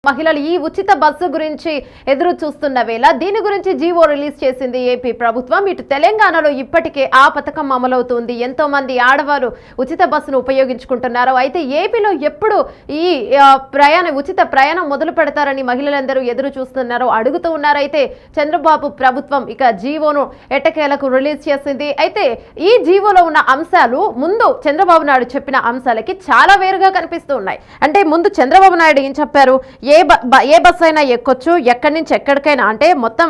మహిళలు ఈ ఉచిత బస్సు గురించి ఎదురు చూస్తున్న వేళ దీని గురించి జీవో రిలీజ్ చేసింది ఏపీ ప్రభుత్వం. ఇటు తెలంగాణలో ఇప్పటికే ఆ పథకం అమలవుతుంది. ఎంతో మంది ఆడవారు ఉచిత బస్సును ఉపయోగించుకుంటున్నారు. అయితే ఏపీలో ఎప్పుడు ఈ ఉచిత ప్రయాణం మొదలు పెడతారని మహిళలందరూ ఎదురు చూస్తున్నారు, అడుగుతూ ఉన్నారు. అయితే చంద్రబాబు ప్రభుత్వం ఇక జీవోను ఎట్టకేలకు రిలీజ్ చేసింది. అయితే ఈ జీవోలో ఉన్న అంశాలు ముందు చంద్రబాబు నాయుడు చెప్పిన అంశాలకి చాలా వేరుగా కనిపిస్తూ ఉన్నాయి. అంటే ముందు చంద్రబాబు నాయుడు ఏం చెప్పారు, ఏ బస్సు అయినా ఎక్కొచ్చు, ఎక్కడి నుంచి ఎక్కడికైనా, అంటే మొత్తం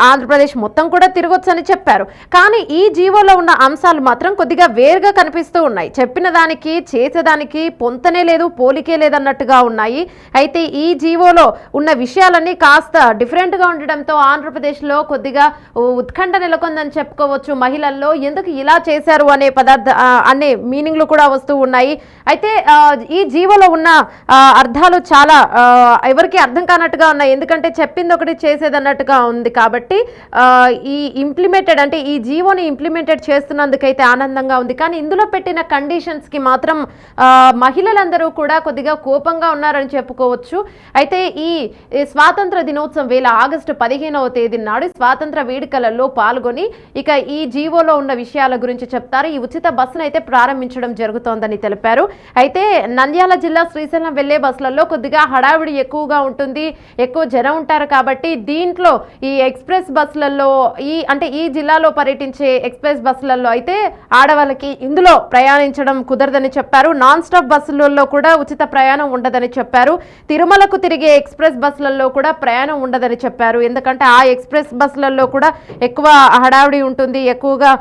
ఆంధ్రప్రదేశ్ మొత్తం కూడా తిరగొచ్చు అని చెప్పారు. కానీ ఈ జీవోలో ఉన్న అంశాలు మాత్రం కొద్దిగా వేరుగా కనిపిస్తూ ఉన్నాయి. చెప్పిన దానికి చేసేదానికి పొంతనే లేదు, పోలికే లేదన్నట్టుగా ఉన్నాయి. అయితే ఈ జీవోలో ఉన్న విషయాలన్నీ కాస్త డిఫరెంట్గా ఉండడంతో ఆంధ్రప్రదేశ్లో కొద్దిగా ఉత్కంఠ నెలకొందని చెప్పుకోవచ్చు. మహిళల్లో ఎందుకు ఇలా చేశారు అనే మీనింగ్లు కూడా వస్తూ ఉన్నాయి. అయితే ఈ జీవోలో ఉన్న అర్థాలు చాలా ఎవరికి అర్థం కానట్టుగా ఉన్నాయి. ఎందుకంటే చెప్పింది ఒకటి చేసేది అన్నట్టుగా ఉంది. కాబట్టి ఈ ఇంప్లిమెంటెడ్ అంటే ఈ జీవోని ఇంప్లిమెంటెడ్ చేస్తున్నందుకైతే ఆనందంగా ఉంది. కానీ ఇందులో పెట్టిన కండిషన్స్కి మాత్రం మహిళలందరూ కూడా కొద్దిగా కోపంగా ఉన్నారని చెప్పుకోవచ్చు. అయితే ఈ స్వాతంత్ర దినోత్సవం వేళ ఆగస్టు 15వ తేదీ నాడు స్వాతంత్ర వేడుకలలో పాల్గొని ఇక ఈ జీవోలో ఉన్న విషయాల గురించి చెప్తారు. ఈ ఉచిత బస్సును అయితే ప్రారంభించడం జరుగుతోందని తెలిపారు. అయితే నంద్యాల జిల్లా శ్రీశైలం వెళ్లే బస్సులలో కొద్దిగా హడావిడి ఎక్కువగా ఉంటుంది, ఎక్కువ జనం ఉంటారు. కాబట్టి దీంట్లో ఈ ఎక్స్ప్రెస్ బస్సులలో ఈ జిల్లాలో పర్యటించే ఎక్స్ప్రెస్ బస్సులలో అయితే ఆడవాళ్ళకి ఇందులో ప్రయాణించడం కుదరదని చెప్పారు. నాన్ స్టాప్ బస్సులలో కూడా ఉచిత ప్రయాణం ఉండదని చెప్పారు. తిరుమలకు తిరిగే ఎక్స్ప్రెస్ బస్సులలో కూడా ప్రయాణం ఉండదని చెప్పారు. ఎందుకంటే ఆ ఎక్స్ప్రెస్ బస్సులలో కూడా ఎక్కువ హడావిడి ఉంటుంది, ఎక్కువగా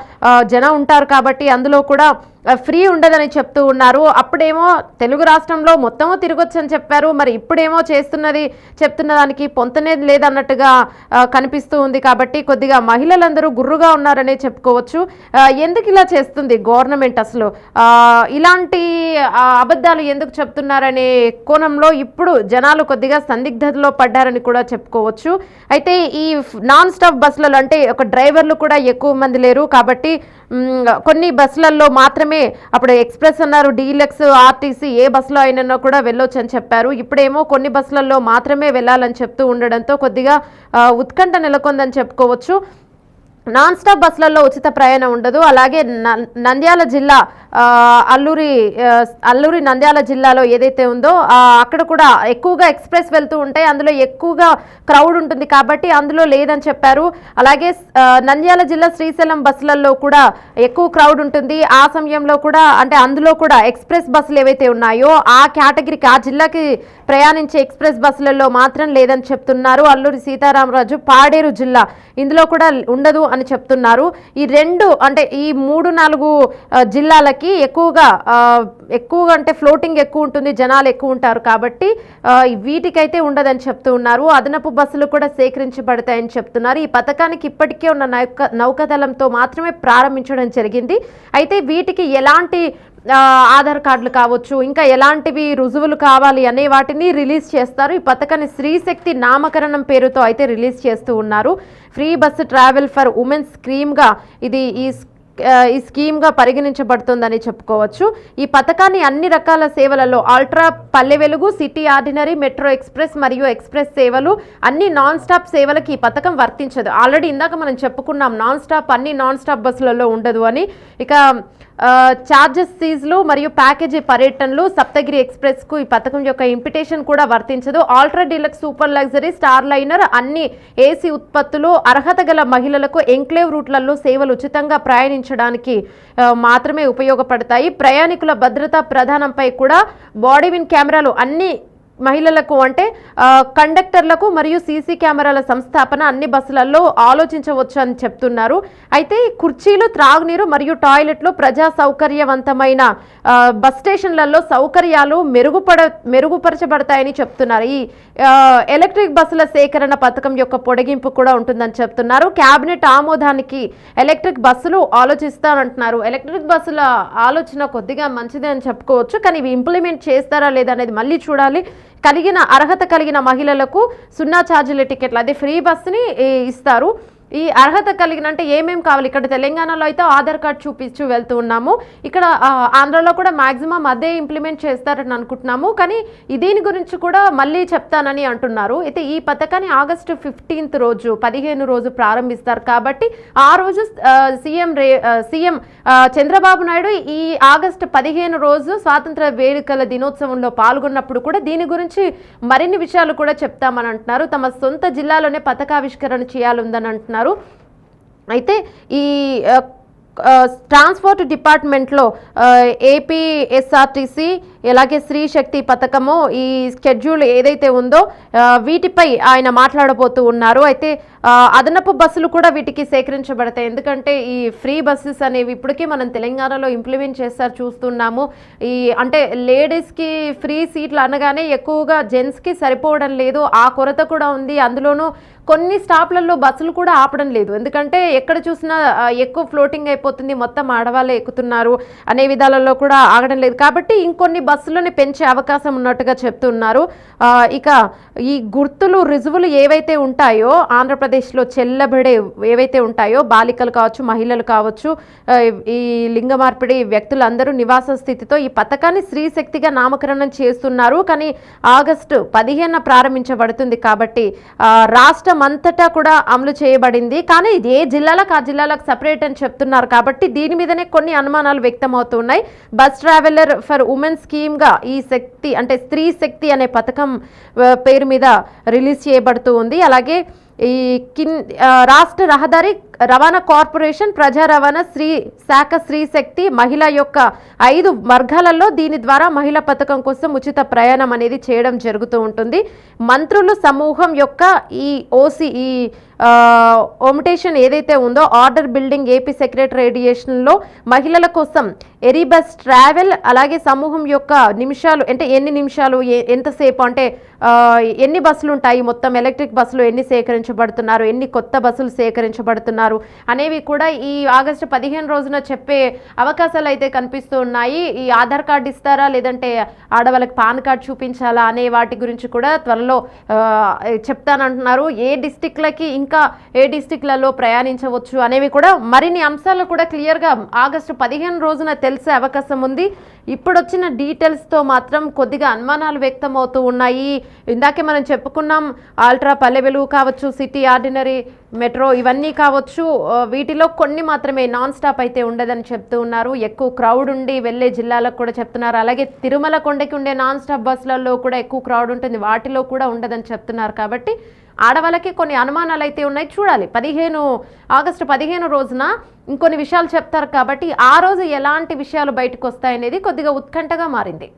జనం ఉంటారు. కాబట్టి అందులో కూడా ఫ్రీ ఉండదని చెప్తూ ఉన్నారు. అప్పుడేమో తెలుగు రాష్ట్రంలో మొత్తము తిరగొచ్చు అని చెప్పారు. మరి ఇప్పుడేమో చెప్తున్న దానికి పొంతనే లేదన్నట్టుగా కనిపిస్తూ ఉంది. కాబట్టి కొద్దిగా మహిళలందరూ గుర్రుగా ఉన్నారనే చెప్పుకోవచ్చు. ఎందుకు ఇలా చేస్తుంది గవర్నమెంట్, అసలు ఇలాంటి అబద్ధాలు ఎందుకు చెప్తున్నారనే కోణంలో ఇప్పుడు జనాలు కొద్దిగా సందిగ్ధతలో పడ్డారని కూడా చెప్పుకోవచ్చు. అయితే ఈ నాన్ స్టాప్ బస్సులలో అంటే ఒక డ్రైవర్లు కూడా ఎక్కువ మంది లేరు. కాబట్టి కొన్ని బస్సులలో మాత్రమే, అప్పుడు ఎక్స్ప్రెస్ అన్నారు, డీలక్స్, ఆర్టీసీ ఏ బస్సులో అయినా కూడా వెళ్ళొచ్చు అని చెప్పారు. ఇప్పుడేమో కొన్ని బస్సులలో మాత్రమే వెళ్ళాలని చెప్తూ ఉండడంతో కొద్దిగా ఉత్కంఠ నెలకొందని చెప్పుకోవచ్చు. నాన్ స్టాప్ బస్సులలో ఉచిత ప్రయాణం ఉండదు. అలాగే నంద్యాల జిల్లా అల్లూరి నంద్యాల జిల్లాలో ఏదైతే ఉందో అక్కడ కూడా ఎక్కువగా ఎక్స్ప్రెస్ వెళ్తూ ఉంటాయి, అందులో ఎక్కువగా క్రౌడ్ ఉంటుంది. కాబట్టి అందులో లేదని చెప్పారు. అలాగే నంద్యాల జిల్లా శ్రీశైలం బస్సులలో కూడా ఎక్కువ క్రౌడ్ ఉంటుంది. ఆ సమయంలో కూడా అంటే అందులో కూడా ఎక్స్ప్రెస్ బస్సులు ఏవైతే ఉన్నాయో ఆ కేటగిరీకి, ఆ జిల్లాకి ప్రయాణించే ఎక్స్ప్రెస్ బస్సులలో మాత్రం లేదని చెప్తున్నారు. అల్లూరి సీతారామరాజు పాడేరు జిల్లా ఇందులో కూడా ఉండదు అని చెప్తున్నారు. ఈ 3-4 జిల్లాలకి ఎక్కువగా అంటే ఫ్లోటింగ్ ఎక్కువ ఉంటుంది, జనాలు ఎక్కువ ఉంటారు. కాబట్టి వీటికైతే ఉండదని చెప్తూ ఉన్నారు. అదనపు బస్సులు కూడా సేకరించబడతాయని చెప్తున్నారు. ఈ పథకానికి ఇప్పటికే ఉన్న నౌకాదళంతో మాత్రమే ప్రారంభించడం జరిగింది. అయితే వీటికి ఎలాంటి ఆధార్ కార్డులు కావచ్చు, ఇంకా ఎలాంటివి రుజువులు కావాలి అనే వాటిని రిలీజ్ చేస్తారు. ఈ పథకాన్ని స్త్రీశక్తి నామకరణం పేరుతో అయితే రిలీజ్ చేస్తూ ఉన్నారు. Free bus travel for womens స్కీమ్గా ఈ స్కీమ్గా పరిగణించబడుతుందని చెప్పుకోవచ్చు. ఈ పథకాన్ని అన్ని రకాల సేవలలో ultra, Palle Velugu, city ordinary, metro express మరియు ఎక్స్ప్రెస్ సేవలు అన్ని నాన్ స్టాప్ సేవలకి ఈ పథకం వర్తించదు. ఆల్రెడీ ఇందాక మనం చెప్పుకున్నాం అన్ని నాన్ స్టాప్ బస్సులలో ఉండదు అని. ఇక చార్జెస్ ఫీజులు మరియు ప్యాకేజీ పర్యటనలు సప్తగిరి ఎక్స్ప్రెస్కు ఈ పథకం యొక్క ఇంపిటేషన్ కూడా వర్తించదు. Ultra deluxe, super luxury, star liner అన్ని ఏసీ ఉత్పత్తులు అర్హత గల మహిళలకు ఎంక్లేవ్ రూట్లలో సేవలు ఉచితంగా ప్రయాణించడానికి మాత్రమే ఉపయోగపడతాయి. ప్రయాణికుల భద్రతా ప్రధానంపై కూడా బాడీ విన్ కెమెరాలు అన్ని మహిళలకు అంటే కండక్టర్లకు మరియు సీసీ కెమెరాల సంస్థాపన అన్ని బస్సులలో ఆలోచించవచ్చు అని చెప్తున్నారు. అయితే కుర్చీలు, త్రాగునీరు మరియు టాయిలెట్లు, ప్రజా సౌకర్యవంతమైన బస్ స్టేషన్లలో సౌకర్యాలు మెరుగుపరచబడతాయని చెప్తున్నారు. ఈ ఎలక్ట్రిక్ బస్సుల సేకరణ పథకం యొక్క పొడిగింపు కూడా ఉంటుందని చెప్తున్నారు. కేబినెట్ ఆమోదానికి ఎలక్ట్రిక్ బస్సులు ఆలోచిస్తానంటున్నారు. ఎలక్ట్రిక్ బస్సుల ఆలోచన కొద్దిగా మంచిదే అని చెప్పుకోవచ్చు. కానీ ఇవి ఇంప్లిమెంట్ చేస్తారా లేదా అనేది మళ్ళీ చూడాలి. అర్హత కలిగిన మహిళలకు 0 ఛార్జీల టికెట్లు, అదే ఫ్రీ బస్సుని ఇస్తారు. ఈ అర్హత కలిగిన అంటే ఏమేం కావాలి? ఇక్కడ తెలంగాణలో అయితే ఆధార్ కార్డ్ చూపించు వెళ్తూ ఉన్నాము. ఇక్కడ ఆంధ్రలో కూడా మాక్సిమం అదే ఇంప్లిమెంట్ చేస్తారని అనుకుంటున్నాము. కానీ దీని గురించి కూడా మళ్ళీ చెప్తానని అంటున్నారు. అయితే ఈ పథకాన్ని ఆగస్టు 15 రోజు 15 రోజు ప్రారంభిస్తారు కాబట్టి ఆ రోజు సీఎం చంద్రబాబు నాయుడు ఈ ఆగస్టు 15 రోజు స్వాతంత్ర వేడుకల దినోత్సవంలో పాల్గొన్నప్పుడు కూడా దీని గురించి మరిన్ని విషయాలు కూడా చెప్తామని అంటున్నారు. తమ సొంత జిల్లాలోనే పథకావిష్కరణ చేయాలందని అంటున్నారు. అయితే ఈ ట్రాన్స్పోర్ట్ డిపార్ట్మెంట్లో ఏపీఎస్ఆర్టీసీ అలాగే స్త్రీ శక్తి పథకము ఈ స్కెడ్యూల్ ఏదైతే ఉందో వీటిపై ఆయన మాట్లాడబోతూ ఉన్నారు. అయితే అదనపు బస్సులు కూడా వీటికి సేకరించబడతాయి. ఎందుకంటే ఈ ఫ్రీ బస్సెస్ అనేవి ఇప్పటికీ మనం తెలంగాణలో ఇంప్లిమెంట్ చేస్తారు చూస్తున్నాము. ఈ అంటే లేడీస్కి ఫ్రీ సీట్లు అనగానే ఎక్కువగా జెంట్స్కి సరిపోవడం లేదు, ఆ కొరత కూడా ఉంది. అందులోనూ కొన్ని స్టాప్లలో బస్సులు కూడా ఆపడం లేదు. ఎందుకంటే ఎక్కడ చూసినా ఎక్కువ ఫ్లోటింగ్ అయిపోతుంది, మొత్తం ఆడవాళ్ళే ఎక్కుతున్నారు అనే విధాలలో కూడా ఆగడం లేదు. కాబట్టి ఇంకొన్ని బస్సులని పెంచే అవకాశం ఉన్నట్టుగా చెప్తున్నారు. ఇక ఈ గుర్తులు రుజువులు ఏవైతే ఉంటాయో ఆంధ్రప్రదేశ్లో చెల్లబడే ఏవైతే ఉంటాయో బాలికలు కావచ్చు, మహిళలు కావచ్చు, ఈ లింగ మార్పిడి వ్యక్తులందరూ నివాస స్థితితో ఈ పథకాన్ని స్త్రీ శక్తిగా నామకరణం చేస్తున్నారు. కానీ ఆగస్టు 15 ప్రారంభించబడుతుంది కాబట్టి రాష్ట్రం అంతటా కూడా అమలు చేయబడింది. కానీ ఇది ఏ జిల్లాలకు ఆ జిల్లాలకు సపరేట్ అని చెప్తున్నారు కాబట్టి దీని మీదనే కొన్ని అనుమానాలు వ్యక్తం అవుతున్నాయి. Bus traveller for women scheme గా ఈ శక్తి అంటే స్త్రీ శక్తి అనే పథకం పేరు మీద రిలీజ్ చేయబడుతూ ఉంది. అలాగే ఈ రాష్ట్ర రహదారి రవాణా కార్పొరేషన్ ప్రజా రవాణా స్త్రీ శక్తి మహిళ యొక్క 5 వర్గాలలో దీని ద్వారా మహిళా పథకం కోసం ఉచిత ప్రయాణం అనేది చేయడం జరుగుతూ ఉంటుంది. మంత్రులు సమూహం యొక్క ఈ ఓసీ ఈ ఓమిటేషన్ ఏదైతే ఉందో ఆర్డర్ బిల్డింగ్ ఏపీ సెక్రటరేడియేషన్లో మహిళల కోసం ఎరీబస్ ట్రావెల్ అలాగే సమూహం యొక్క నిమిషాలు అంటే ఎన్ని నిమిషాలు ఎంతసేపు అంటే ఎన్ని బస్సులు ఉంటాయి, మొత్తం ఎలక్ట్రిక్ బస్సులు ఎన్ని సేకరించబడుతున్నారు, ఎన్ని కొత్త బస్సులు సేకరించబడుతున్నారు అనేవి కూడా ఈ ఆగస్టు 15 రోజున చెప్పే అవకాశాలు అయితే కనిపిస్తూ ఉన్నాయి. ఈ ఆధార్ కార్డు ఇస్తారా లేదంటే ఆడవాళ్ళకి పాన్ కార్డు చూపించాలా అనే వాటి గురించి కూడా త్వరలో చెప్తానంటున్నారు. ఏ డిస్టిక్లకి ఇంకా ఏ డిస్టిక్లలో ప్రయాణించవచ్చు అనేవి కూడా మరిన్ని అంశాలు కూడా క్లియర్గా ఆగస్టు 15 రోజున తెలిసే అవకాశం ఉంది. ఇప్పుడు వచ్చిన డీటెయిల్స్తో మాత్రం కొద్దిగా అనుమానాలు వ్యక్తం అవుతూ ఉన్నాయి. ఇందాకే మనం చెప్పుకున్నాం అల్ట్రా పల్లె వెలుగు కావచ్చు, సిటీ ఆర్డినరీ, మెట్రో ఇవన్నీ కావచ్చు, వీటిలో కొన్ని మాత్రమే నాన్ స్టాప్ అయితే ఉండదని చెప్తూ ఉన్నారు. ఎక్కువ క్రౌడ్ ఉండి వెళ్ళే జిల్లాలకు కూడా చెప్తున్నారు. అలాగే తిరుమల కొండకి ఉండే నాన్ స్టాప్ బస్సులలో కూడా ఎక్కువ క్రౌడ్ ఉంటుంది, వాటిలో కూడా ఉండదని చెప్తున్నారు. కాబట్టి ఆడవాళ్ళకి కొన్ని అనుమానాలు అయితే ఉన్నాయి. చూడాలి ఆగస్టు 15 రోజున ఇంకొన్ని విషయాలు చెప్తారు కాబట్టి ఆ రోజు ఎలాంటి విషయాలు బయటకు వస్తాయనేది కొద్దిగా ఉత్కంఠగా మారింది.